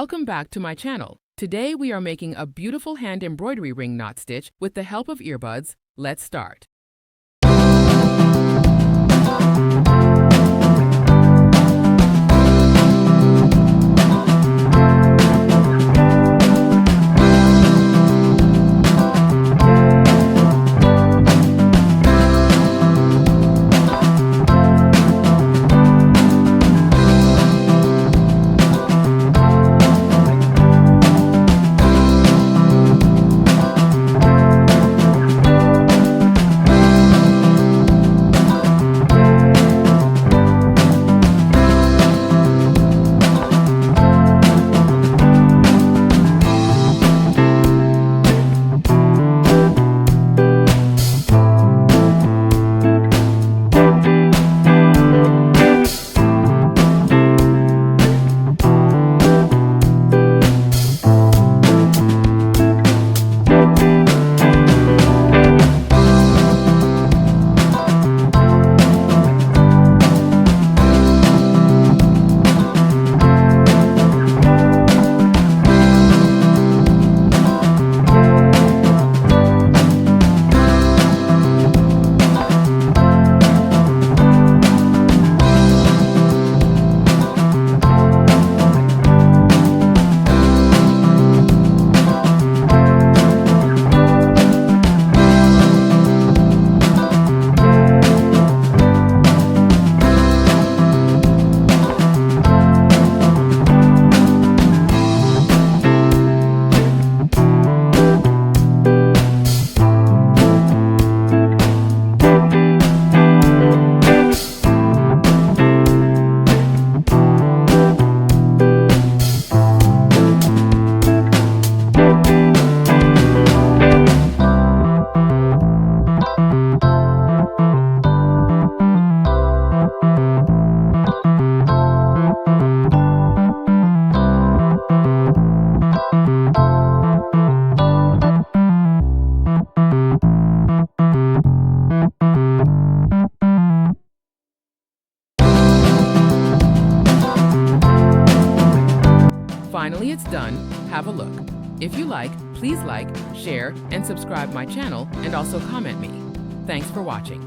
Welcome back to my channel. Today we are making a beautiful hand embroidery ring knot stitch with the help of earbuds. Let's start. Finally, it's done. Have a look. If you please like, share, and subscribe my channel, and also comment me. Thanks for watching.